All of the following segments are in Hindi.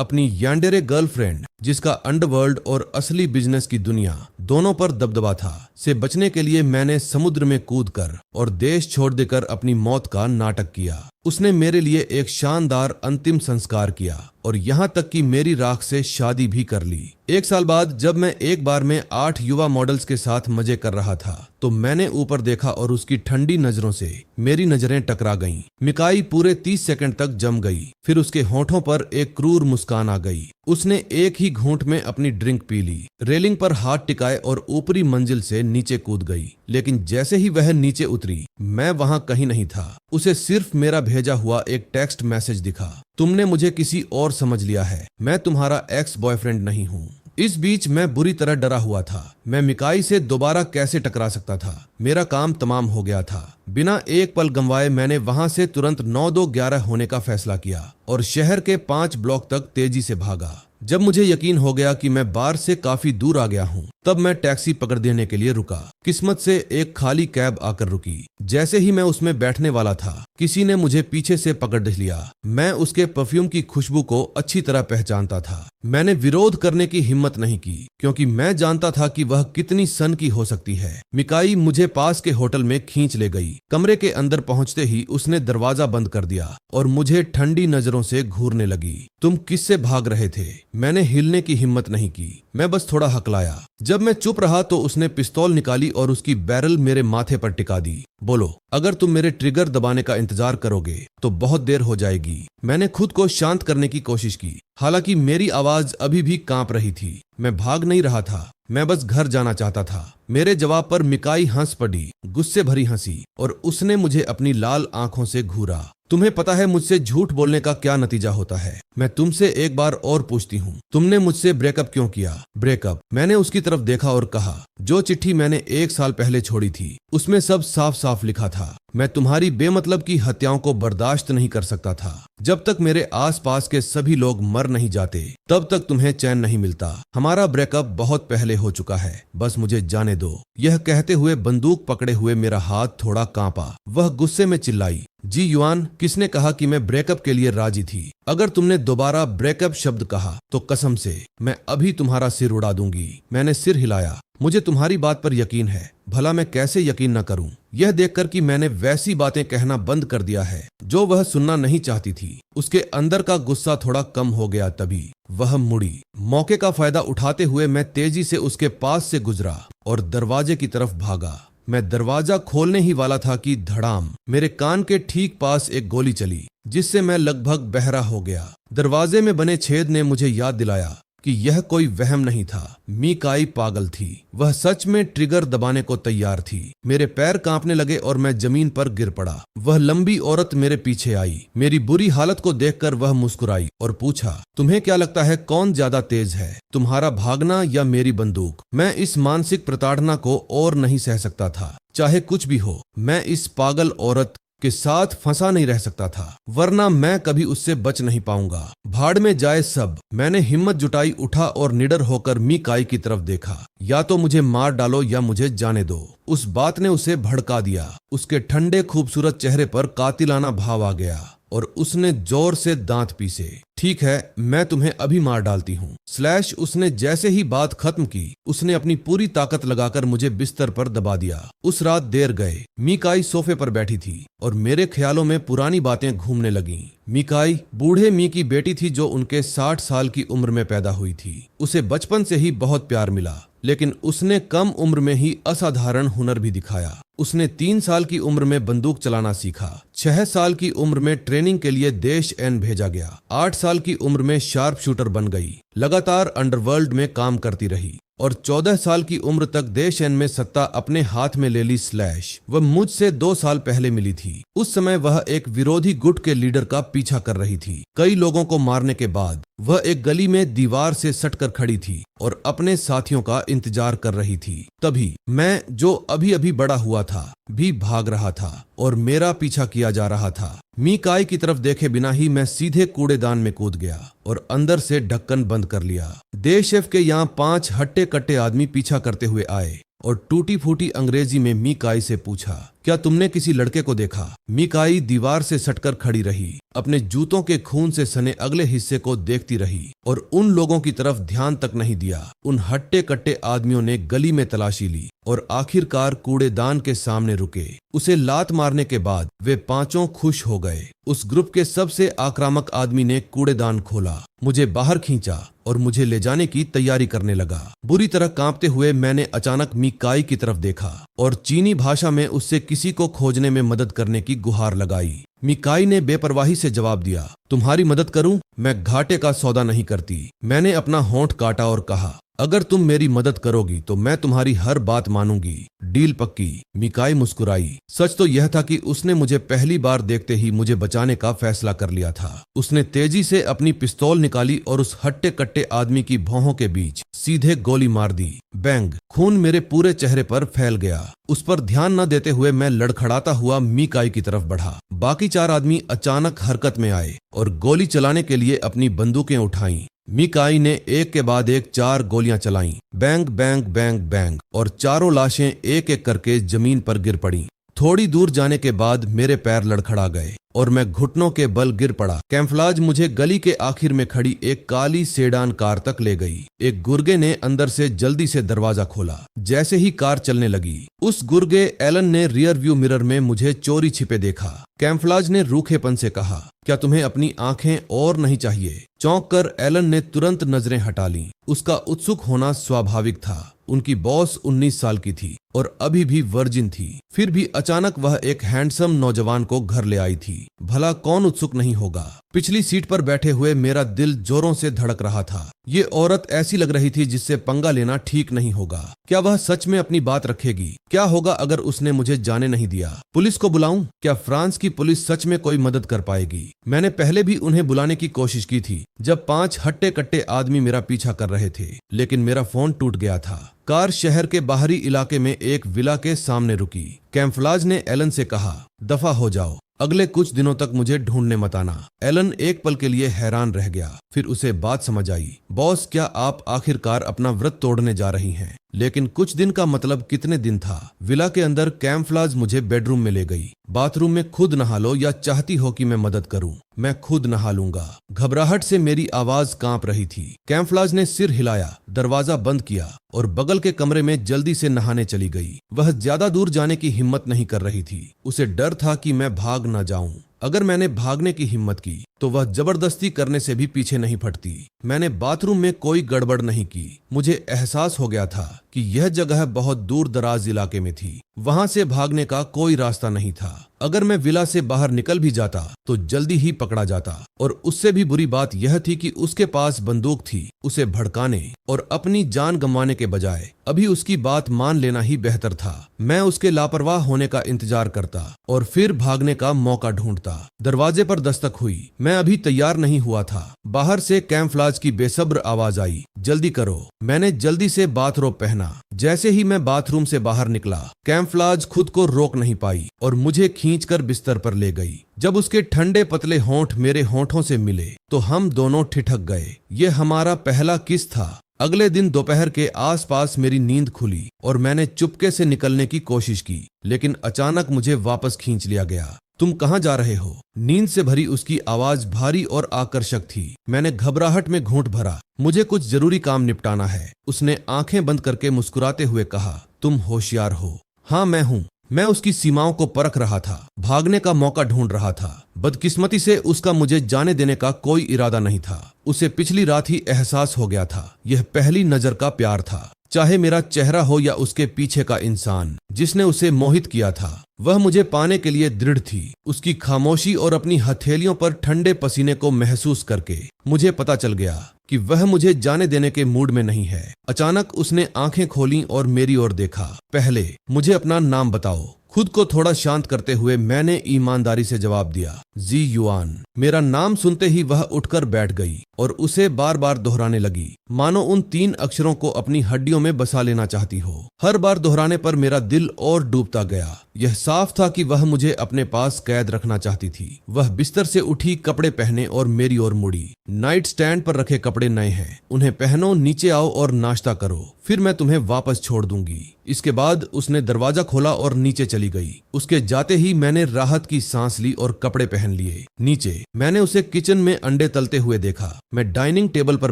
अपनी यान्डेरे गर्लफ्रेंड, जिसका अंडरवर्ल्ड और असली बिजनेस की दुनिया दोनों पर दबदबा था, से बचने के लिए मैंने समुद्र में कूदकर और देश छोड़ देकर अपनी मौत का नाटक किया। उसने मेरे लिए एक शानदार अंतिम संस्कार किया और यहाँ तक कि मेरी राख से शादी भी कर ली। 1 साल बाद जब मैं एक बार में 8 युवा मॉडल्स के साथ मजे कर रहा था तो मैंने ऊपर देखा और उसकी ठंडी नजरों से मेरी नजरें टकरा गईं। मिकाई पूरे 30 सेकंड तक जम गई, फिर उसके होठों पर एक क्रूर मुस्कान आ गई। उसने एक ही घूंट में अपनी ड्रिंक पी ली, रेलिंग पर हाथ टिकाए और ऊपरी मंजिल से नीचे कूद गई। लेकिन जैसे ही वह नीचे उतरी, मैं वहां कहीं नहीं था। उसे सिर्फ मेरा भेजा हुआ एक टेक्स्ट मैसेज दिखा, तुमने मुझे किसी और समझ लिया है, मैं तुम्हारा एक्स बॉयफ्रेंड नहीं हूँ। इस बीच मैं बुरी तरह डरा हुआ था। मैं मिकाई से दोबारा कैसे टकरा सकता था? मेरा काम तमाम हो गया था। बिना एक पल गंवाए मैंने वहां से तुरंत 9-2-11 होने का फैसला किया और शहर के 5 ब्लॉक तक तेजी से भागा। जब मुझे यकीन हो गया कि मैं बार से काफी दूर आ गया हूँ, तब मैं टैक्सी पकड़ देने के लिए रुका। किस्मत से एक खाली कैब आकर रुकी। जैसे ही मैं उसमें बैठने वाला था, किसी ने मुझे पीछे से पकड़ लिया। मैं उसके परफ्यूम की खुशबू को अच्छी तरह पहचानता था। मैंने विरोध करने की हिम्मत नहीं की क्योंकि मैं जानता था कि वह कितनी सन की हो सकती है। मिकाई मुझे पास के होटल में खींच ले गई। कमरे के अंदर पहुंचते ही उसने दरवाजा बंद कर दिया और मुझे ठंडी नजरों से घूरने लगी। तुम किससे भाग रहे थे? मैंने हिलने की हिम्मत नहीं की, मैं बस थोड़ा हकलाया। जब मैं चुप रहा तो उसने पिस्तौल निकाली और उसकी बैरल मेरे माथे पर टिका दी। बोलो, अगर तुम मेरे ट्रिगर दबाने का इंतजार करोगे तो बहुत देर हो जाएगी। मैंने खुद को शांत करने की कोशिश की, हालांकि मेरी आवाज अभी भी कांप रही थी। मैं भाग नहीं रहा था, मैं बस घर जाना चाहता था। मेरे जवाब पर मिकाई हंस पड़ी, गुस्से भरी हंसी, और उसने मुझे अपनी लाल आंखों से घूरा। तुम्हें पता है मुझसे झूठ बोलने का क्या नतीजा होता है? मैं तुमसे एक बार और पूछती हूँ, तुमने मुझसे ब्रेकअप क्यों किया? ब्रेकअप? मैंने उसकी तरफ देखा और कहा, जो चिट्ठी मैंने 1 साल पहले छोड़ी थी उसमें सब साफ साफ लिखा था। मैं तुम्हारी बेमतलब की हत्याओं को बर्दाश्त नहीं कर सकता था। जब तक मेरे आसपास के सभी लोग मर नहीं जाते तब तक तुम्हें चैन नहीं मिलता। हमारा ब्रेकअप बहुत पहले हो चुका है, बस मुझे जाने दो। यह कहते हुए बंदूक पकड़े हुए मेरा हाथ थोड़ा कांपा। वह गुस्से में चिल्लाई, जी युआन, किसने कहा कि मैं ब्रेकअप के लिए राजी थी? अगर तुमने दोबारा ब्रेकअप शब्द कहा तो कसम से मैं अभी तुम्हारा सिर उड़ा दूंगी। मैंने सिर हिलाया। मुझे तुम्हारी बात पर यकीन है, भला मैं कैसे यकीन न करूं? यह देखकर कि मैंने वैसी बातें कहना बंद कर दिया है जो वह सुनना नहीं चाहती थी, उसके अंदर का गुस्सा थोड़ा कम हो गया। तभी वह मुड़ी। मौके का फायदा उठाते हुए मैं तेजी से उसके पास से गुजरा और दरवाजे की तरफ भागा। मैं दरवाजा खोलने ही वाला था कि धड़ाम, मेरे कान के ठीक पास एक गोली चली, जिससे मैं लगभग बहरा हो गया। दरवाजे में बने छेद ने मुझे याद दिलाया कि यह कोई वहम नहीं था। मिकाई पागल थी, वह सच में ट्रिगर दबाने को तैयार थी। मेरे पैर कांपने लगे और मैं जमीन पर गिर पड़ा। वह लंबी औरत मेरे पीछे आई। मेरी बुरी हालत को देखकर वह मुस्कुराई और पूछा, तुम्हें क्या लगता है कौन ज्यादा तेज है, तुम्हारा भागना या मेरी बंदूक? मैं इस मानसिक प्रताड़ना को और नहीं सह सकता था। चाहे कुछ भी हो, मैं इस पागल औरत के साथ फंसा नहीं रह सकता था, वरना मैं कभी उससे बच नहीं पाऊंगा। भाड़ में जाए सब। मैंने हिम्मत जुटाई, उठा और निडर होकर मिकाई की तरफ देखा। या तो मुझे मार डालो या मुझे जाने दो। उस बात ने उसे भड़का दिया। उसके ठंडे खूबसूरत चेहरे पर कातिलाना भाव आ गया और उसने जोर से दांत पीसे। ठीक है, मैं तुम्हें अभी मार डालती हूँ। स्लैश। उसने जैसे ही बात खत्म की, उसने अपनी पूरी ताकत लगाकर मुझे बिस्तर पर दबा दिया। उस रात देर गए। मिकाई सोफे पर बैठी थी और मेरे ख्यालों में पुरानी बातें घूमने लगीं। मिकाई बूढ़े मी की बेटी थी जो उनके 60 साल की उम्र में पैदा हुई थी। उसे बचपन से ही बहुत प्यार मिला, लेकिन उसने कम उम्र में ही असाधारण हुनर भी दिखाया। उसने 3 साल की उम्र में बंदूक चलाना सीखा। 6 साल की उम्र में ट्रेनिंग के लिए देश एन भेजा गया। 8 साल की उम्र में शार्प शूटर बन गई। लगातार अंडरवर्ल्ड में काम करती रही और 14 साल की उम्र तक देश एन में सत्ता अपने हाथ में ले ली। स्लैश। वह मुझसे 2 साल पहले मिली थी। उस समय वह एक विरोधी गुट के लीडर का पीछा कर रही थी। कई लोगों को मारने के बाद वह एक गली में दीवार से सटकर खड़ी थी और अपने साथियों का इंतजार कर रही थी। तभी मैं, जो अभी अभी बड़ा हुआ था, भी भाग रहा था और मेरा पीछा किया जा रहा था। मिकाई की तरफ देखे बिना ही मैं सीधे कूड़ेदान में कूद गया और अंदर से ढक्कन बंद कर लिया। देशेफ के यहाँ 5 हट्टे कट्टे आदमी पीछा करते हुए आए और टूटी फूटी अंग्रेजी में मिकाई से पूछा, क्या तुमने किसी लड़के को देखा? मिकाई दीवार से सटकर खड़ी रही, अपने जूतों के खून से सने अगले हिस्से को देखती रही और उन लोगों की तरफ ध्यान तक नहीं दिया। उन हट्टे कट्टे आदमियों ने गली में तलाशी ली और आखिरकार कूड़ेदान के सामने रुके। उसे लात मारने के बाद वे पांचों खुश हो गए। उस ग्रुप के सबसे आक्रामक आदमी ने कूड़ेदान खोला, मुझे बाहर खींचा और मुझे ले जाने की तैयारी करने लगा। बुरी तरह कांपते हुए मैंने अचानक मिकाई की तरफ देखा और चीनी भाषा में उससे किसी को खोजने में मदद करने की गुहार लगाई। मिकाई ने बेपरवाही से जवाब दिया, तुम्हारी मदद करूं? मैं घाटे का सौदा नहीं करती। मैंने अपना होंठ काटा और कहा, अगर तुम मेरी मदद करोगी तो मैं तुम्हारी हर बात मानूंगी। डील पक्की। मिकाई मुस्कुराई। सच तो यह था कि उसने मुझे पहली बार देखते ही मुझे बचाने का फैसला कर लिया था। उसने तेजी से अपनी पिस्तौल निकाली और उस हट्टे कट्टे आदमी की भौहों के बीच सीधे गोली मार दी। बैंग। खून मेरे पूरे चेहरे पर फैल गया। उस पर ध्यान न देते हुए मैं लड़खड़ाता हुआ मिकाई की तरफ बढ़ा। बाकी चार आदमी अचानक हरकत में आए और गोली चलाने के लिए अपनी बंदूकें उठाईं। मिकाई ने एक के बाद एक 4 गोलियां चलाईं। बैंग बैंग बैंग बैंग और चारों लाशें एक एक करके जमीन पर गिर पड़ीं। थोड़ी दूर जाने के बाद मेरे पैर लड़खड़ा गए और मैं घुटनों के बल गिर पड़ा। कैम्फलाज मुझे गली के आखिर में खड़ी एक काली सेडान कार तक ले गई। एक गुर्गे ने अंदर से जल्दी से दरवाजा खोला। जैसे ही कार चलने लगी, उस गुर्गे एलन ने रियर व्यू मिरर में मुझे चोरी छिपे देखा। कैम्फलाज ने रूखेपन से कहा, क्या तुम्हें अपनी आंखें और नहीं चाहिए? चौंक कर एलन ने तुरंत नजरें हटा लीं। उसका उत्सुक होना स्वाभाविक था। उनकी बॉस 19 साल की थी और अभी भी वर्जिन थी। फिर भी अचानक वह एक हैंडसम नौजवान को घर ले आई थी। भला कौन उत्सुक नहीं होगा? पिछली सीट पर बैठे हुए मेरा दिल जोरों से धड़क रहा था। ये औरत ऐसी लग रही थी जिससे पंगा लेना ठीक नहीं होगा। क्या वह सच में अपनी बात रखेगी? क्या होगा अगर उसने मुझे जाने नहीं दिया? पुलिस को बुलाऊं? क्या फ्रांस की पुलिस सच में कोई मदद कर पाएगी? मैंने पहले भी उन्हें बुलाने की कोशिश की थी जब 5 हट्टे कट्टे आदमी मेरा पीछा कर रहे थे, लेकिन मेरा फोन टूट गया था। कार शहर के बाहरी इलाके में एक विला के सामने रुकी। कैम्फलाज ने एलन से कहा, दफा हो जाओ, अगले कुछ दिनों तक मुझे ढूंढने मत आना। एलन एक पल के लिए हैरान रह गया, फिर उसे बात समझ आई। बॉस, क्या आप आखिरकार अपना व्रत तोड़ने जा रही हैं? लेकिन कुछ दिन का मतलब कितने दिन था? विला के अंदर कैम्फलाज मुझे बेडरूम में ले गई। बाथरूम में खुद नहा लो या चाहती हो कि मैं मदद करूं? मैं खुद नहा लूंगा। घबराहट से मेरी आवाज कांप रही थी। कैम्फलाज ने सिर हिलाया, दरवाजा बंद किया और बगल के कमरे में जल्दी से नहाने चली गई। वह ज्यादा दूर जाने की हिम्मत नहीं कर रही थी। उसे डर था कि मैं भाग न जाऊं। अगर मैंने भागने की हिम्मत की तो वह जबरदस्ती करने से भी पीछे नहीं हटती। मैंने बाथरूम में कोई गड़बड़ नहीं की। मुझे एहसास हो गया था कि यह जगह बहुत दूर दराज इलाके में थी। वहां से भागने का कोई रास्ता नहीं था। अगर मैं विला से बाहर निकल भी जाता तो जल्दी ही पकड़ा जाता। और उससे भी बुरी बात यह थी कि उसके पास बंदूक थी। उसे भड़काने और अपनी जान गंवाने के बजाय अभी उसकी बात मान लेना ही बेहतर था। मैं उसके लापरवाह होने का इंतजार करता और फिर भागने का मौका ढूंढता। दरवाजे पर दस्तक हुई। मैं अभी तैयार नहीं हुआ था। बाहर से कैम्फलाज की बेसब्र आवाज आई, जल्दी करो। मैंने जल्दी से बाथरोब पहना। जैसे ही मैं बाथरूम से बाहर निकला, कैम्फलाज खुद को रोक नहीं पाई और मुझे खींचकर बिस्तर पर ले गई। जब उसके ठंडे पतले होंठ मेरे होंठों से मिले तो हम दोनों ठिठक गए। ये हमारा पहला किस था। अगले दिन दोपहर के आसपास मेरी नींद खुली और मैंने चुपके से निकलने की कोशिश की, लेकिन अचानक मुझे वापस खींच लिया गया। तुम कहाँ जा रहे हो? नींद से भरी उसकी आवाज भारी और आकर्षक थी। मैंने घबराहट में घूंट भरा। मुझे कुछ जरूरी काम निपटाना है। उसने आंखें बंद करके मुस्कुराते हुए कहा, तुम होशियार हो। हाँ, मैं हूँ। मैं उसकी सीमाओं को परख रहा था, भागने का मौका ढूंढ रहा था। बदकिस्मती से उसका मुझे जाने देने का कोई इरादा नहीं था। उसे पिछली रात ही एहसास हो गया था। यह पहली नजर का प्यार था। चाहे मेरा चेहरा हो या उसके पीछे का इंसान जिसने उसे मोहित किया था, वह मुझे पाने के लिए दृढ़ थी। उसकी खामोशी और अपनी हथेलियों पर ठंडे पसीने को महसूस करके मुझे पता चल गया कि वह मुझे जाने देने के मूड में नहीं है। अचानक उसने आंखें खोलीं और मेरी ओर देखा। पहले मुझे अपना नाम बताओ। खुद को थोड़ा शांत करते हुए मैंने ईमानदारी से जवाब दिया, जी युआन। मेरा नाम सुनते ही वह उठकर बैठ गई और उसे बार बार दोहराने लगी, मानो उन 3 अक्षरों को अपनी हड्डियों में बसा लेना चाहती हो। हर बार दोहराने पर मेरा दिल और डूबता गया। यह साफ था कि वह मुझे अपने पास कैद रखना चाहती थी। वह बिस्तर से उठी, कपड़े पहने और मेरी ओर मुड़ी। नाइट स्टैंड पर रखे कपड़े नए हैं, उन्हें पहनो, नीचे आओ और नाश्ता करो, फिर मैं तुम्हें वापस छोड़ दूंगी। इसके बाद उसने दरवाजा खोला और नीचे चली गई। उसके जाते ही मैंने राहत की सांस ली और कपड़े पहन लिए। नीचे मैंने उसे किचन में अंडे तलते हुए देखा। मैं डाइनिंग टेबल पर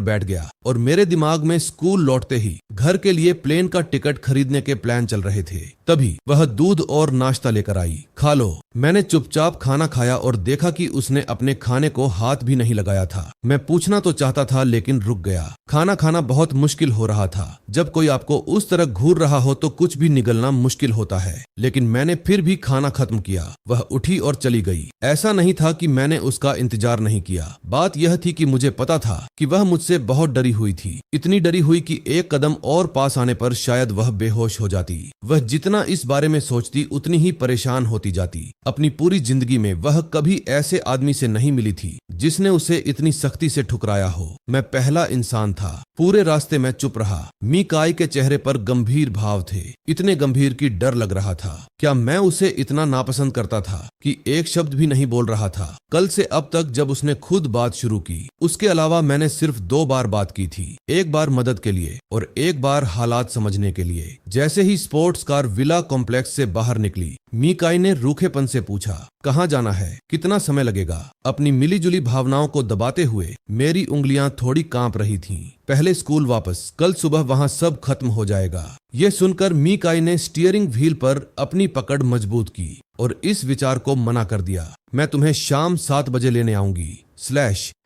बैठ गया और मेरे दिमाग में स्कूल लौटते ही घर के लिए प्लेन का टिकट खरीदने के प्लान चल रहे थे। तभी वह दूध और नाश्ता लेकर आई। खा लो। मैंने चुपचाप खाना खाया और देखा कि उसने अपने खाने को हाथ भी नहीं लगाया था। मैं पूछना तो चाहता था लेकिन रुक गया। खाना खाना बहुत मुश्किल हो रहा था। जब कोई आपको उस तरह घूर रहा हो तो कुछ भी निगलना मुश्किल होता है, लेकिन मैंने फिर भी खाना खत्म किया। वह उठी और चली गई। ऐसा नहीं था कि मैंने उसका इंतजार नहीं किया। बात यह थी कि मुझे पता था कि वह मुझसे बहुत डरी हुई थी। इतनी डरी हुई कि एक कदम और पास आने पर शायद वह बेहोश हो जाती। वह जितना इस बारे में सोचती उतनी ही परेशान होती जाती। अपनी पूरी जिंदगी में वह कभी ऐसे आदमी से नहीं मिली थी जिसने उसे इतनी सख्ती से ठुकराया हो। मैं पहला इंसान था। पूरे रास्ते में चुप रहा। मीकाई के चेहरे पर गंभीर भाव थे, इतने गंभीर कि डर लग रहा था। क्या मैं उसे इतना नापसंद करता था कि एक शब्द भी नहीं बोल रहा था? कल से अब तक जब उसने खुद बात शुरू की, उसके अलावा मैंने सिर्फ 2 बार बात की थी। एक बार मदद के लिए और एक बार हालात समझने के लिए। जैसे ही स्पोर्ट्स कार विला कॉम्प्लेक्स से बाहर निकली, मीकाई ने रूखेपन से पूछा, कहाँ जाना है? कितना समय लगेगा? अपनी मिलीजुली भावनाओं को दबाते हुए मेरी उंगलियां थोड़ी कांप रही थीं। पहले स्कूल वापस, कल सुबह वहां सब खत्म हो जाएगा। यह सुनकर मीकाई ने स्टीयरिंग व्हील पर अपनी पकड़ मजबूत की और इस विचार को मना कर दिया। मैं तुम्हें शाम 7 बजे लेने आऊंगी।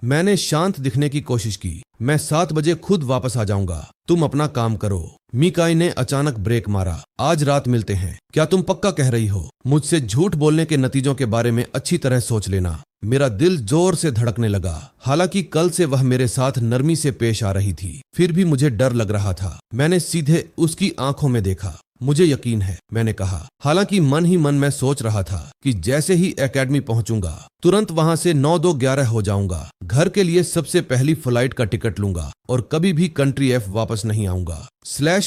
मैंने शांत दिखने की कोशिश की। मैं 7 बजे खुद वापस आ जाऊंगा, तुम अपना काम करो। मीकाई ने अचानक ब्रेक मारा। आज रात मिलते हैं। क्या तुम पक्का कह रही हो? मुझसे झूठ बोलने के नतीजों के बारे में अच्छी तरह सोच लेना। मेरा दिल जोर से धड़कने लगा। हालांकि कल से वह मेरे साथ नरमी से पेश आ रही थी, फिर भी मुझे डर लग रहा था। मैंने सीधे उसकी आंखों में देखा। मुझे यकीन है, मैंने कहा। हालांकि मन ही मन में सोच रहा था कि जैसे ही एकेडमी पहुंचूंगा तुरंत वहां से 9-2-11 हो जाऊंगा। घर के लिए सबसे पहली फ्लाइट का टिकट लूंगा और कभी भी कंट्री एफ वापस नहीं आऊंगा।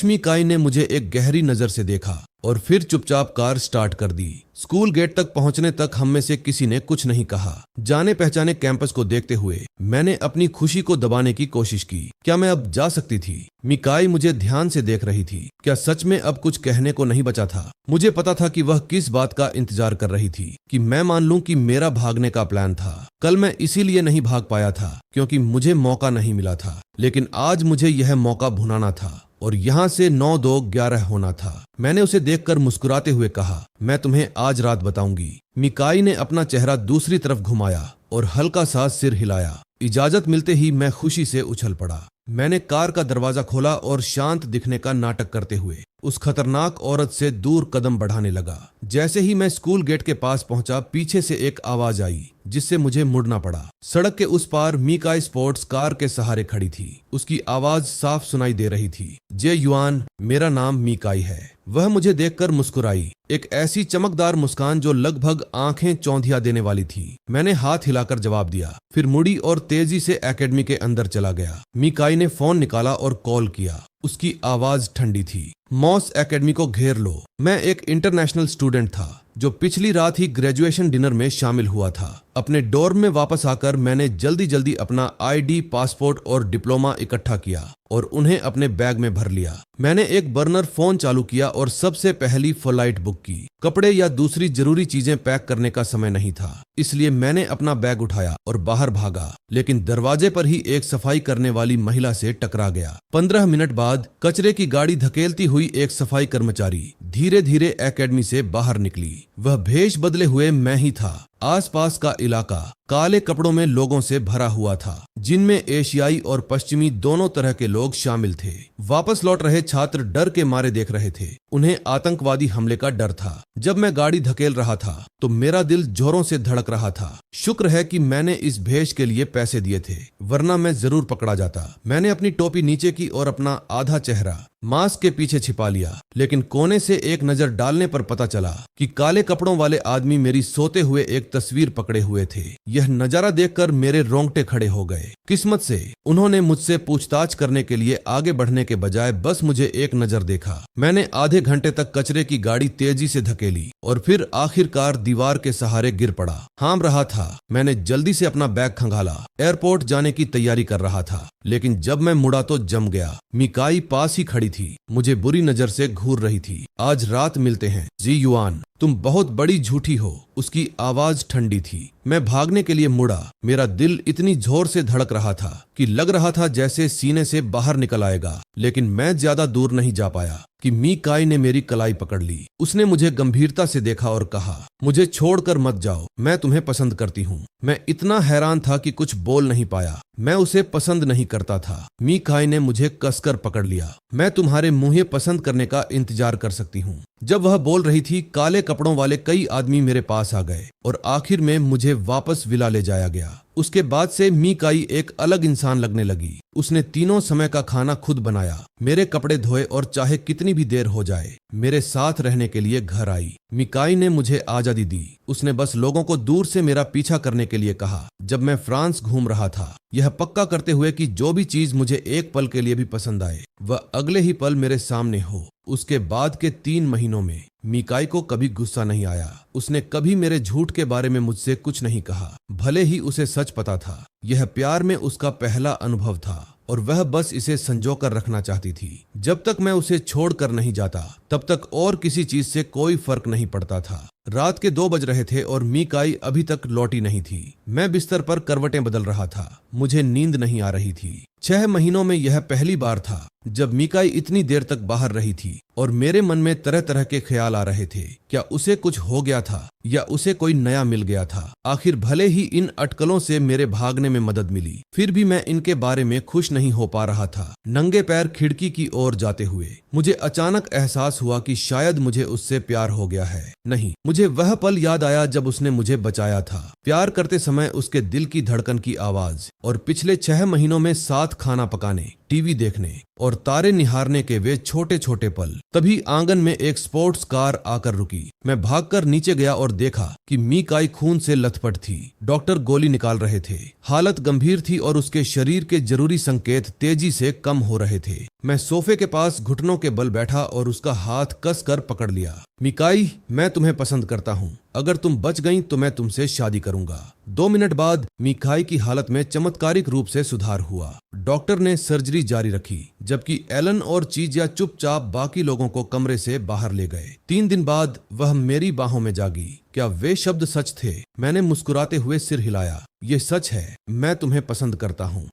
मीकाई ने मुझे एक गहरी नजर से देखा और फिर चुपचाप कार स्टार्ट कर दी। स्कूल गेट तक पहुंचने तक हम में से किसी ने कुछ नहीं कहा। जाने पहचाने कैंपस को देखते हुए मैंने अपनी खुशी को दबाने की कोशिश की। क्या मैं अब जा सकती थी? मीकाई मुझे ध्यान से देख रही थी। क्या सच में अब कुछ कहने को नहीं बचा था? मुझे पता था कि वह किस बात का इंतजार कर रही थी, कि मैं मान लूं कि मेरा भागने का प्लान था। कल मैं इसीलिए नहीं भाग पाया था क्योंकि मुझे मौका नहीं मिला था, लेकिन आज मुझे यह मौका भुनाना था और यहाँ से 9-2-11 होना था। मैंने उसे देखकर मुस्कुराते हुए कहा, मैं तुम्हें आज रात बताऊंगी। मीकाई ने अपना चेहरा दूसरी तरफ घुमाया और हल्का सा सिर हिलाया। इजाजत मिलते ही मैं खुशी से उछल पड़ा। मैंने कार का दरवाजा खोला और शांत दिखने का नाटक करते हुए उस खतरनाक औरत से दूर कदम बढ़ाने लगा। जैसे ही मैं स्कूल गेट के पास पहुंचा, पीछे से एक आवाज आई जिससे मुझे मुड़ना पड़ा। सड़क के उस पार मीकाई स्पोर्ट्स कार के सहारे खड़ी थी। उसकी आवाज साफ सुनाई दे रही थी, जे युआन, मेरा नाम मीकाई है। वह मुझे देखकर मुस्कुराई, एक ऐसी चमकदार मुस्कान जो लगभग आंखें चौंधिया देने वाली थी। मैंने हाथ हिलाकर जवाब दिया, फिर मुड़ी और तेजी से एकेडमी के अंदर चला गया। मीकाई ने फोन निकाला और कॉल किया। उसकी आवाज ठंडी थी, मॉस एकेडमी को घेर लो। मैं एक इंटरनेशनल स्टूडेंट था जो पिछली रात ही ग्रेजुएशन डिनर में शामिल हुआ था। अपने डॉर्म में वापस आकर मैंने जल्दी जल्दी अपना आईडी, पासपोर्ट और डिप्लोमा इकट्ठा किया और उन्हें अपने बैग में भर लिया। मैंने एक बर्नर फोन चालू किया और सबसे पहली फ्लाइट बुक की। कपड़े या दूसरी जरूरी चीजें पैक करने का समय नहीं था, इसलिए मैंने अपना बैग उठाया और बाहर भागा, लेकिन दरवाजे पर ही एक सफाई करने वाली महिला से टकरा गया। 15 मिनट बाद कचरे की गाड़ी धकेलती हुई एक सफाई कर्मचारी धीरे धीरे एकेडमी से बाहर निकली। वह भेष बदले हुए मैं ही था। आसपास का इलाका काले कपड़ों में लोगों से भरा हुआ था, जिनमें एशियाई और पश्चिमी दोनों तरह के लोग शामिल थे। वापस लौट रहे छात्र डर के मारे देख रहे थे। उन्हें आतंकवादी हमले का डर था। जब मैं गाड़ी धकेल रहा था तो मेरा दिल जोरों से धड़क रहा था। शुक्र है कि मैंने इस भेष के लिए पैसे दिए थे, वरना मैं जरूर पकड़ा जाता। मैंने अपनी टोपी नीचे की और अपना आधा चेहरा मास्क के पीछे छिपा लिया, लेकिन कोने से एक नजर डालने पर पता चला कि काले कपड़ों वाले आदमी मेरी सोते हुए एक एक तस्वीर पकड़े हुए थे। यह नजारा देखकर मेरे रोंगटे खड़े हो गए। किस्मत से उन्होंने मुझसे पूछताछ करने के लिए आगे बढ़ने के बजाय बस मुझे एक नजर देखा। मैंने आधे घंटे तक कचरे की गाड़ी तेजी से धकेली और फिर आखिरकार दीवार के सहारे गिर पड़ा। हाम रहा था। मैंने जल्दी से अपना बैग खंगाला, एयरपोर्ट जाने की तैयारी कर रहा था, लेकिन जब मैं मुड़ा तो जम गया। मिकाई पास ही खड़ी थी, मुझे बुरी नजर से घूर रही थी। आज रात मिलते हैं जी युआन, तुम बहुत बड़ी झूठी हो। उसकी आवाज ठंडी थी। मैं भागने के लिए मुड़ा। मेरा दिल इतनी जोर से धड़क रहा था कि लग रहा था जैसे सीने से बाहर निकल आएगा, लेकिन मैं ज्यादा दूर नहीं जा पाया कि मिकाई ने मेरी कलाई पकड़ ली। उसने मुझे गंभीरता से देखा और कहा, मुझे छोड़कर मत जाओ, मैं तुम्हें पसंद करती हूँ। मैं इतना हैरान था कि कुछ बोल नहीं पाया। मैं उसे पसंद नहीं करता था। मिकाई ने मुझे कसकर पकड़ लिया। मैं तुम्हारे मुंहे पसंद करने का इंतजार कर सकती हूँ। जब वह बोल रही थी, काले कपड़ों वाले कई आदमी मेरे पास आ गए और आखिर में मुझे वापस विला ले जाया गया। उसके बाद से मिकाई एक अलग इंसान लगने लगी। उसने तीनों समय का खाना खुद बनाया, मेरे कपड़े धोए और चाहे कितनी भी देर हो जाए मेरे साथ रहने के लिए घर आई। मिकाई ने मुझे आजादी दी। उसने बस लोगों को दूर से मेरा पीछा करने के लिए कहा। जब मैं फ्रांस घूम रहा था, यह पक्का करते हुए कि जो भी चीज मुझे एक पल के लिए भी पसंद आए वह अगले ही पल मेरे सामने हो। उसके बाद के 3 महीनों में मिकाई को कभी गुस्सा नहीं आया। उसने कभी मेरे झूठ के बारे में मुझसे कुछ नहीं कहा, भले ही उसे सच पता था। यह प्यार में उसका पहला अनुभव था और वह बस इसे संजोकर रखना चाहती थी। जब तक मैं उसे छोड़कर नहीं जाता तब तक और किसी चीज से कोई फर्क नहीं पड़ता था। रात के 2 बज रहे थे और मिकाई अभी तक लौटी नहीं थी। मैं बिस्तर पर करवटें बदल रहा था। मुझे नींद नहीं आ रही थी। 6 महीनों में यह पहली बार था जब मिकाई इतनी देर तक बाहर रही थी और मेरे मन में तरह तरह के ख्याल आ रहे थे। क्या उसे कुछ हो गया था या उसे कोई नया मिल गया था? आखिर भले ही इन अटकलों से मेरे भागने में मदद मिली, फिर भी मैं इनके बारे में खुश नहीं हो पा रहा था। नंगे पैर खिड़की की ओर जाते हुए मुझे अचानक एहसास हुआ कि शायद मुझे उससे प्यार हो गया है। नहीं, मुझे वह पल याद आया जब उसने मुझे बचाया था। प्यार करते समय उसके दिल की धड़कन की आवाज और पिछले 6 महीनों में साथ खाना पकाने, टीवी देखने और तारे निहारने के वे छोटे छोटे पल। तभी आंगन में एक स्पोर्ट्स कार आकर रुकी। मैं भागकर नीचे गया और देखा कि मिकाई खून से लथपथ थी। डॉक्टर गोली निकाल रहे थे। हालत गंभीर थी और उसके शरीर के जरूरी संकेत तेजी से कम हो रहे थे। मैं सोफे के पास घुटनों के बल बैठा और उसका हाथ कसकर पकड़ लिया। मिकाई, मैं तुम्हें पसंद करता हूँ। अगर तुम बच गईं तो मैं तुमसे शादी करूंगा। 2 मिनट बाद मिकाई की हालत में चमत्कारिक रूप से सुधार हुआ। डॉक्टर ने सर्जरी जारी रखी जबकि एलन और चीजिया चुपचाप बाकी लोगों को कमरे से बाहर ले गए। 3 दिन बाद वह मेरी बाहों में जागी। क्या वे शब्द सच थे? मैंने मुस्कुराते हुए सिर हिलाया। ये सच है, मैं तुम्हें पसंद करता हूँ।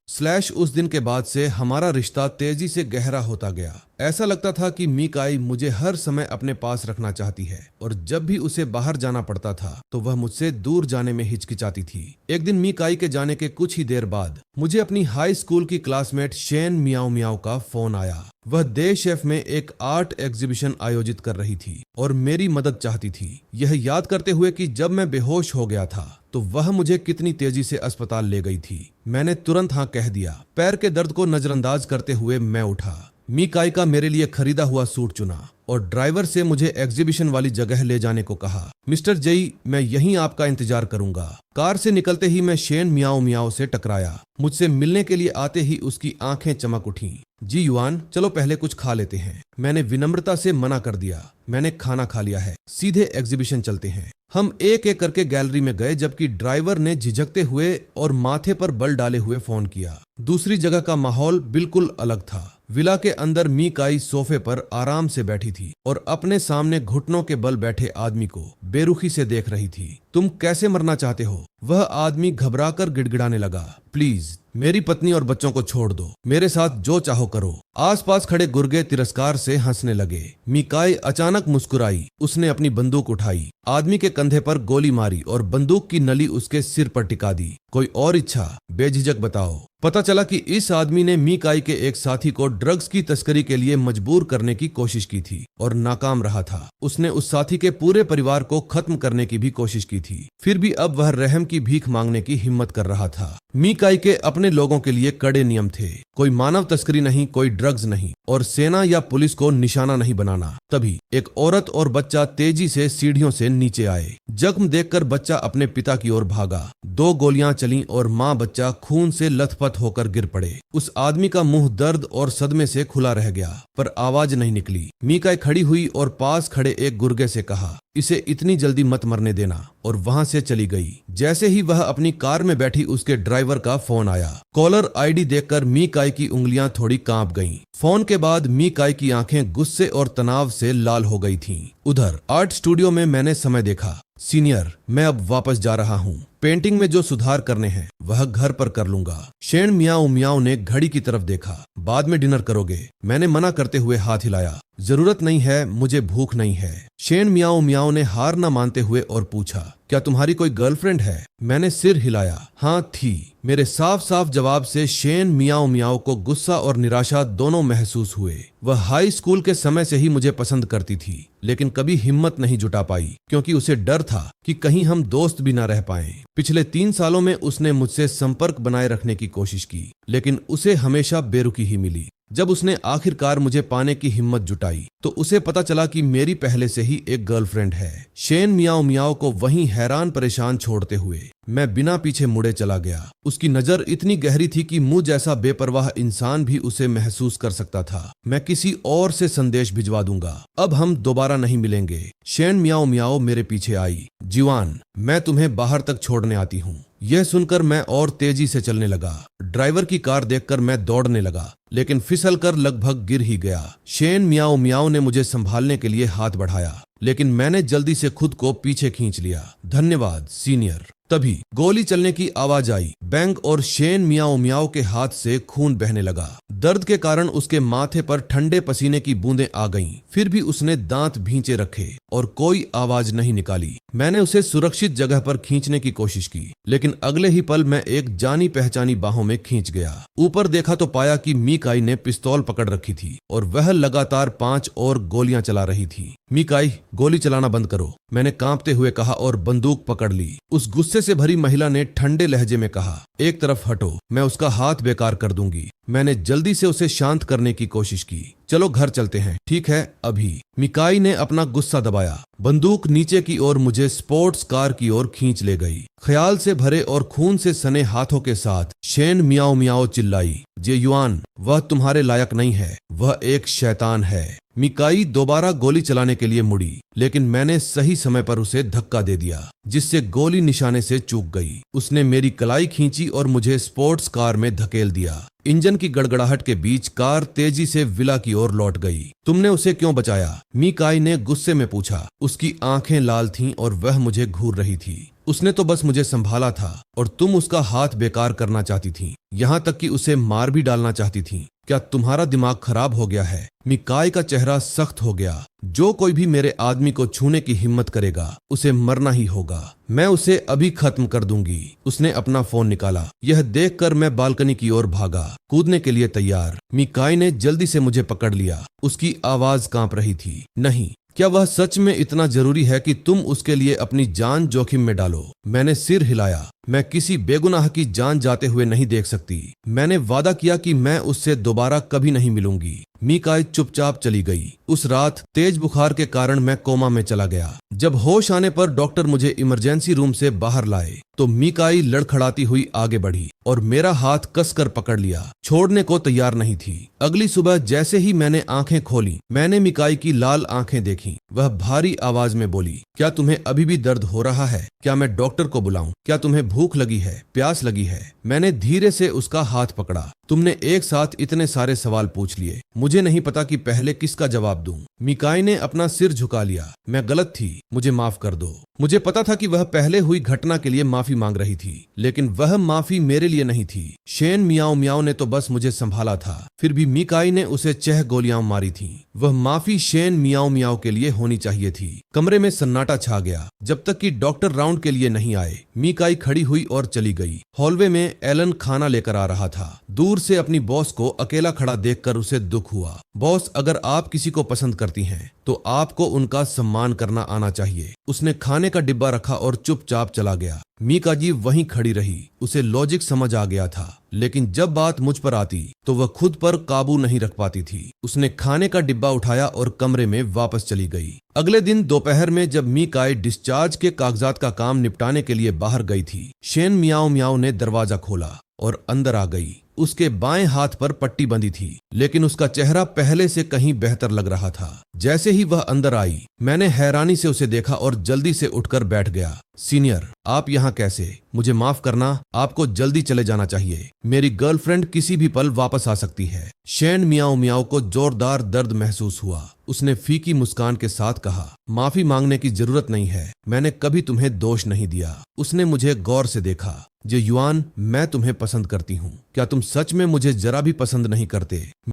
उस दिन के बाद से हमारा रिश्ता तेजी से गहरा होता गया। ऐसा लगता था कि मिकाई मुझे हर समय अपने पास रखना चाहती है और जब भी उसे बाहर जाना पड़ता था तो वह मुझसे दूर जाने में हिचकिचाती थी। एक दिन मिकाई के जाने के कुछ ही देर बाद मुझे अपनी हाई स्कूल की क्लासमेट शेन मियाओ मियाओ का फोन आया। वह दे शेफ में एक आर्ट एग्जीबिशन आयोजित कर रही थी और मेरी मदद चाहती थी, यह याद करते हुए कि जब मैं बेहोश हो गया था तो वह मुझे कितनी तेजी से अस्पताल ले गई थी। मैंने तुरंत हाँ कह दिया। पैर के दर्द को नजरअंदाज करते हुए मैं उठा। मिकाई का मेरे लिए खरीदा हुआ सूट चुना और ड्राइवर से मुझे एग्जीबिशन वाली जगह ले जाने को कहा। मिस्टर जेई, मैं यहीं आपका इंतजार करूंगा। कार से निकलते ही मैं शेन मियाओ मियाओ से टकराया। मुझसे मिलने के लिए आते ही उसकी आंखें चमक उठीं। जी युआन, चलो पहले कुछ खा लेते हैं। मैंने विनम्रता से मना कर दिया। मैंने खाना खा लिया है, सीधे एग्जीबिशन चलते हैं। हम एक एक करके गैलरी में गए जबकि ड्राइवर ने झिझकते हुए और माथे पर बल डाले हुए फोन किया। दूसरी जगह का माहौल बिल्कुल अलग था। विला के अंदर मिकाई सोफे पर आराम से बैठी थी और अपने सामने घुटनों के बल बैठे आदमी को बेरुखी से देख रही थी। तुम कैसे मरना चाहते हो? वह आदमी घबराकर गिड़गिड़ाने लगा। प्लीज मेरी पत्नी और बच्चों को छोड़ दो, मेरे साथ जो चाहो करो। आसपास खड़े गुर्गे तिरस्कार से हंसने लगे। मिकाई अचानक मुस्कुराई। उसने अपनी बंदूक उठाई, आदमी के कंधे पर गोली मारी और बंदूक की नली उसके सिर पर टिका दी। कोई और इच्छा? बेझिझक बताओ। पता चला कि इस आदमी ने मिकाई के एक साथी को ड्रग्स की तस्करी के लिए मजबूर करने की कोशिश की थी और नाकाम रहा था। उसने उस साथी के पूरे परिवार को खत्म करने की भी कोशिश की थी। फिर भी अब वह रहम की भीख मांगने की हिम्मत कर रहा था। मिकाई के अपने अपने लोगों के लिए कड़े नियम थे। कोई मानव तस्करी नहीं, कोई ड्रग्स नहीं और सेना या पुलिस को निशाना नहीं बनाना। तभी एक औरत और बच्चा तेजी से सीढ़ियों से नीचे आए। जख्म देखकर बच्चा अपने पिता की ओर भागा। 2 गोलियां चलीं और माँ बच्चा खून से लथपथ होकर गिर पड़े। उस आदमी का मुंह दर्द और सदमे से खुला रह गया, पर आवाज नहीं निकली। मीकाई खड़ी हुई और पास खड़े एक गुर्गे से कहा, इसे इतनी जल्दी मत मरने देना, और वहां से चली गई। जैसे ही वह अपनी कार में बैठी, उसके ड्राइवर का फोन आया। कॉलर आईडी देखकर मीकाई की उंगलियां थोड़ी कांप गईं। फोन के बाद मीकाई की आंखें गुस्से और तनाव से लाल हो गई थीं। उधर आर्ट स्टूडियो में मैंने समय देखा। सीनियर, मैं अब वापस जा रहा हूँ। पेंटिंग में जो सुधार करने हैं वह घर पर कर लूंगा। शेन मियाओ मियाओ ने घड़ी की तरफ देखा। बाद में डिनर करोगे? मैंने मना करते हुए हाथ हिलाया। जरूरत नहीं है, मुझे भूख नहीं है। शेन मियाओ मियाओ ने हार न मानते हुए और पूछा, क्या तुम्हारी कोई गर्लफ्रेंड है? मैंने सिर हिलाया। हाँ थी। मेरे साफ साफ जवाब से शेन मियाओ मियाओ को गुस्सा और निराशा दोनों महसूस हुए। वह हाई स्कूल के समय से ही मुझे पसंद करती थी, लेकिन कभी हिम्मत नहीं जुटा पाई, क्योंकि उसे डर था कि कहीं हम दोस्त भी न रह पाएं। पिछले 3 सालों में उसने मुझसे संपर्क बनाए रखने की कोशिश की, लेकिन उसे हमेशा बेरुखी ही मिली। जब उसने आखिरकार मुझे पाने की हिम्मत जुटाई तो उसे पता चला कि मेरी पहले से ही एक गर्लफ्रेंड है। शेन मियाओ मियाओ को वहीं हैरान परेशान छोड़ते हुए मैं बिना पीछे मुड़े चला गया। उसकी नजर इतनी गहरी थी कि मुझ जैसा बेपरवाह इंसान भी उसे महसूस कर सकता था। मैं किसी और से संदेश भिजवा दूंगा, अब हम दोबारा नहीं मिलेंगे। शेन मियाओ मियाओ मेरे पीछे आई। जीवान, मैं तुम्हें बाहर तक छोड़ने आती हूँ। यह सुनकर मैं और तेजी से चलने लगा। ड्राइवर की कार देखकर मैं दौड़ने लगा, लेकिन फिसलकर लगभग गिर ही गया। शेन मियाओ मियाओ ने मुझे संभालने के लिए हाथ बढ़ाया, लेकिन मैंने जल्दी से खुद को पीछे खींच लिया। धन्यवाद सीनियर। तभी गोली चलने की आवाज आई। बैंग और शेन मियाओ मियाओ के हाथ से खून बहने लगा। दर्द के कारण उसके माथे पर ठंडे पसीने की बूंदें आ गईं। फिर भी उसने दांत भींचे रखे और कोई आवाज नहीं निकाली। मैंने उसे सुरक्षित जगह पर खींचने की कोशिश की, लेकिन अगले ही पल मैं एक जानी पहचानी बाहों में खींच गया। ऊपर देखा तो पाया कि मीकाई ने पिस्तौल पकड़ रखी थी और वह लगातार 5 और गोलियां चला रही थी। मीकाई, गोली चलाना बंद करो, मैंने कांपते हुए कहा और बंदूक पकड़ ली। उस गुस्से से भरी महिला ने ठंडे लहजे में कहा, एक तरफ हटो, मैं उसका हाथ बेकार कर दूंगी। मैंने जल्दी से उसे शांत करने की कोशिश की। चलो घर चलते हैं। ठीक है, अभी। मिकाई ने अपना गुस्सा दबाया। बंदूक नीचे की ओर मुझे स्पोर्ट्स कार की ओर खींच ले गई। ख्याल से भरे और खून से सने हाथों के साथ शेन मियाओ मियाओ चिल्लाई, जे युआन, वह तुम्हारे लायक नहीं है, वह एक शैतान है। मिकाई दोबारा गोली चलाने के लिए मुड़ी, लेकिन मैंने सही समय पर उसे धक्का दे दिया, जिससे गोली निशाने से चूक गई। उसने मेरी कलाई खींची और मुझे स्पोर्ट्स कार में धकेल दिया। इंजन की गड़गड़ाहट के बीच कार तेजी से विला की ओर लौट गई। तुमने उसे क्यों बचाया? मिकाई ने गुस्से में पूछा। उसकी आंखें लाल थीं और वह मुझे घूर रही थी। उसने तो बस मुझे संभाला था और तुम उसका हाथ बेकार करना चाहती थी, यहाँ तक कि उसे मार भी डालना चाहती थी। क्या तुम्हारा दिमाग खराब हो गया है? मिकाई का चेहरा सख्त हो गया। जो कोई भी मेरे आदमी को छूने की हिम्मत करेगा, उसे मरना ही होगा। मैं उसे अभी खत्म कर दूंगी। उसने अपना फोन निकाला। यह देखकर मैं बालकनी की ओर भागा, कूदने के लिए तैयार। मिकाई ने जल्दी से मुझे पकड़ लिया। उसकी आवाज कांप रही थी। नहीं, क्या वह सच में इतना जरूरी है कि तुम उसके लिए अपनी जान जोखिम में डालो? मैंने सिर हिलाया। मैं किसी बेगुनाह की जान जाते हुए नहीं देख सकती। मैंने वादा किया कि मैं उससे दोबारा कभी नहीं मिलूंगी। मिकाई चुपचाप चली गई। उस रात तेज बुखार के कारण मैं कोमा में चला गया। जब होश आने पर डॉक्टर मुझे इमरजेंसी रूम से बाहर लाए तो मिकाई लड़खड़ाती हुई आगे बढ़ी और मेरा हाथ कसकर पकड़ लिया। छोड़ने को तैयार नहीं थी। अगली सुबह जैसे ही मैंने आंखें खोली, मैंने मिकाई की लाल आंखें देखी। वह भारी आवाज में बोली, क्या तुम्हें अभी भी दर्द हो रहा है? क्या मैं डॉक्टर को बुलाऊं? क्या तुम्हें भूख लगी है, प्यास लगी है? मैंने धीरे से उसका हाथ पकड़ा। तुमने एक साथ इतने सारे सवाल पूछ लिए, मुझे नहीं पता कि पहले किसका जवाब दूं। मिकाई ने अपना सिर झुका लिया। मैं गलत थी, मुझे माफ कर दो। मुझे पता था कि वह पहले हुई घटना के लिए माफी मांग रही थी, लेकिन वह माफी मेरे लिए नहीं थी। शेन मियाओ मियाओ ने तो बस मुझे संभाला था, फिर भी मिकाई ने उसे 6 गोलियां मारी थीं। वह माफी शेन मियाओ मियाओ के लिए होनी चाहिए थी। कमरे में सन्नाटा छा गया जब तक कि डॉक्टर राउंड के लिए नहीं आए। मिकाई खड़ी हुई और चली गई। हॉलवे में एलन खाना लेकर आ रहा था। दूर से अपनी बॉस को अकेला खड़ा देखकर उसे दुख हुआ। बॉस, अगर आप किसी को पसंद करती हैं तो आपको उनका सम्मान करना आना चाहिए। उसने खाने का डिब्बा रखा और चुपचाप चला गया। मीका जी वहीं खड़ी रही। उसे लॉजिक समझ आ गया था, लेकिन जब बात मुझ पर आती तो वह खुद पर काबू नहीं रख पाती थी। उसने खाने का डिब्बा उठाया और कमरे में वापस चली गई। अगले दिन दोपहर में जब मीकाई डिस्चार्ज के कागजात का काम निपटाने के लिए बाहर गई थी, शेन मियाओ मियाओ ने दरवाजा खोला और अंदर आ गई। उसके बाएं हाथ पर पट्टी बंधी थी, लेकिन उसका चेहरा पहले से कहीं बेहतर लग रहा था। जैसे ही वह अंदर आई, मैंने हैरानी से उसे देखा और जल्दी से उठकर बैठ गया। सीनियर, आप यहाँ कैसे? मुझे माफ करना, आपको जल्दी चले जाना चाहिए। मेरी गर्लफ्रेंड किसी भी पल वापस आ सकती है। शेन मियाओ मियाओ को जोरदार दर्द महसूस हुआ। उसने फीकी मुस्कान के साथ कहा, माफी मांगने की जरूरत नहीं है, मैंने कभी तुम्हें दोष नहीं दिया। उसने मुझे गौर से देखा। जे युआन, मैं तुम्हें पसंद करती हूँ। क्या तुम सच में मुझे जरा भी पसंद नहीं करते?